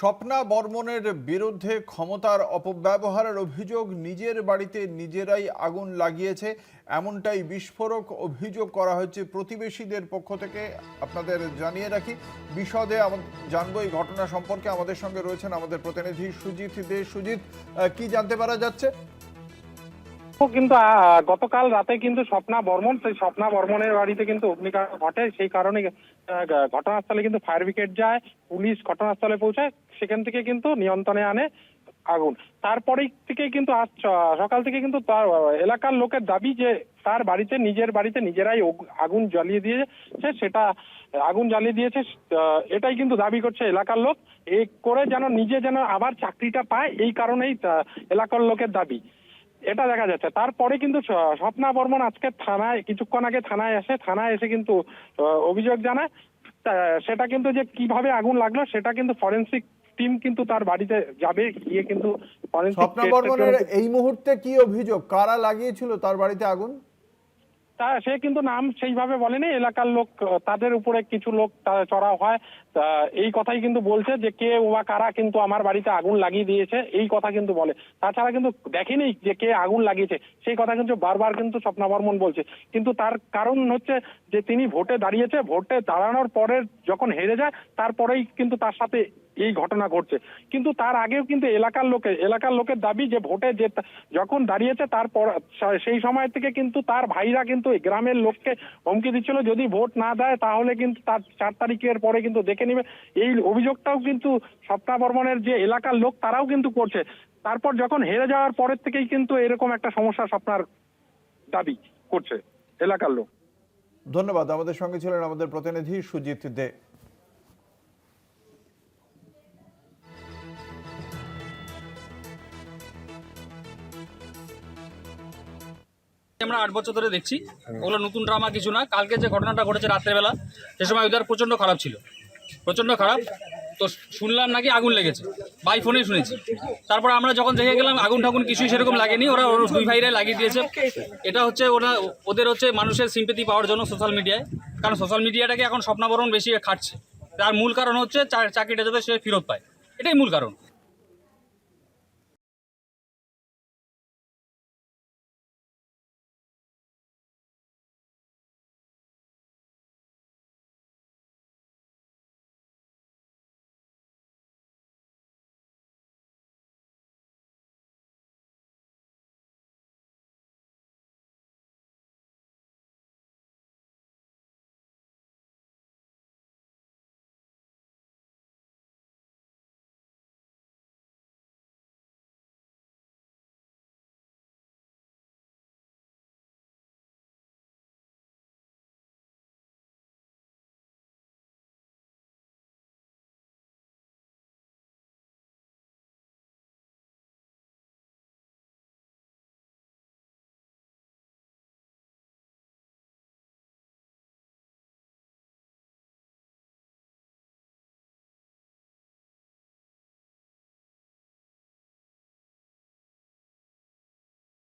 স্বপ্না বর্মনের বিরুদ্ধে ক্ষমতার অপব্যবহারের অভিযোগ, নিজের বাড়িতে নিজেরাই আগুন লাগিয়েছে এমনটাই বিস্ফোরক অভিযোগ করা হচ্ছে প্রতিবেশীদের পক্ষ থেকে। আপনাদের জানিয়ে রাখি, বিশদে জানবো এই ঘটনা সম্পর্কে। আমাদের সঙ্গে রয়েছেন আমাদের প্রতিনিধি সুজিত দে। সুজিত, কি জানতে পারা যাচ্ছে? কিন্তু গতকাল রাতে কিন্তু স্বপ্না বর্মনের বাড়িতে কিন্তু অগ্নিকাণ্ড ঘটে। সেই কারণে ঘটনাস্থলে কিন্তু ফায়ার ব্রিগেড যায়, পুলিশ ঘটনাস্থলে পৌঁছায়, সেখান থেকে কিন্তু নিয়ন্ত্রণে আনে আগুন। তারপরে থেকে কিন্তু আজ সকাল থেকে কিন্তু তার এলাকার লোকের দাবি যে তার বাড়িতে নিজেরাই আগুন জ্বালিয়ে দিয়েছে, সেটা আগুন জ্বালিয়ে দিয়েছে এটাই কিন্তু দাবি করছে এলাকার লোক। এই করে নিজে যেন আবার চাকরিটা পায়, এই কারণেই এলাকার লোকের দাবি, এটা দেখা যাচ্ছে। তারপরে কিন্তু স্বপ্না বর্মন আজকে কিছুক্ষণ আগে থানায় এসে কিন্তু অভিযোগ জানায়। সেটা কিন্তু যে কিভাবে আগুন লাগলো সেটা কিন্তু ফরেনসিক টিম কিন্তু তার বাড়িতে যাবে, গিয়ে কিন্তু স্বপ্না বর্মনের এই মুহূর্তে কি অভিযোগ, কারা লাগিয়েছিল তার বাড়িতে আগুন? সে কিন্তু নাম সেইভাবে বলেনি। এলাকার লোক, তাদের উপরে কিছু লোক চড়াও হয়, এই কথাই কিন্তু বলছে যে কে বা কারা কিন্তু আমার বাড়িতে আগুন লাগিয়ে দিয়েছে, এই কথা কিন্তু বলে। তাছাড়া কিন্তু দেখেনি যে কে আগুন লাগিয়েছে, সেই কথা কিন্তু বারবার কিন্তু স্বপ্না বর্মন বলছে। কিন্তু তার কারণ হচ্ছে যে তিনি ভোটে দাঁড়িয়েছে, ভোটে দাঁড়ানোর পরে যখন হেরে যায় তারপরেই কিন্তু তার সাথে এই ঘটনা ঘটছে। কিন্তু তার আগেও কিন্তু এলাকার লোকের দাবি যে ভোটে যখন দাঁড়িয়েছে তারপর সেই সময় থেকে কিন্তু তার ভাইরা কিন্তু গ্রামের লোককে হুমকি দিচ্ছিল, যদি ভোট না দেয় তাহলে কিন্তু তার 4 তারিখের পরে কিন্তু দেখে নিবে। এই অভিযোগটাও কিন্তু স্বপ্না বর্মনের যে এলাকার লোক তারাও কিন্তু করছে। তারপর যখন হেরে যাওয়ার পরের থেকেই কিন্তু এরকম একটা সমস্যা স্বপ্নার দাবি করছে এলাকার লোক। ধন্যবাদ। আমাদের সঙ্গে ছিলেন আমাদের প্রতিনিধি সুজিত দে। আমরা 8 বছর ধরে দেখছি, ওগুলো নতুন ড্রামা কিছু না। কালকে যে ঘটনাটা ঘটেছে রাত্রেবেলা, সে সময় ওদের প্রচণ্ড খারাপ ছিল, প্রচণ্ড খারাপ। তো শুনলাম নাকি আগুন লেগেছে, বাই ফোনেই শুনেছি। তারপর আমরা যখন দেখে গেলাম আগুন ঠাগুন কিছুই সেরকম লাগেনি, ওরা দুই ভাইরাই লাগিয়ে দিয়েছে। এটা হচ্ছে ওদের হচ্ছে মানুষের সিম্পেথি পাওয়ার জন্য সোশ্যাল মিডিয়ায়, কারণ সোশ্যাল মিডিয়াটাকে এখন স্বপ্না বর্মন বেশি খাটছে। তার মূল কারণ হচ্ছে চাকরিটা যাতে সে ফেরত পায়, এটাই মূল কারণ।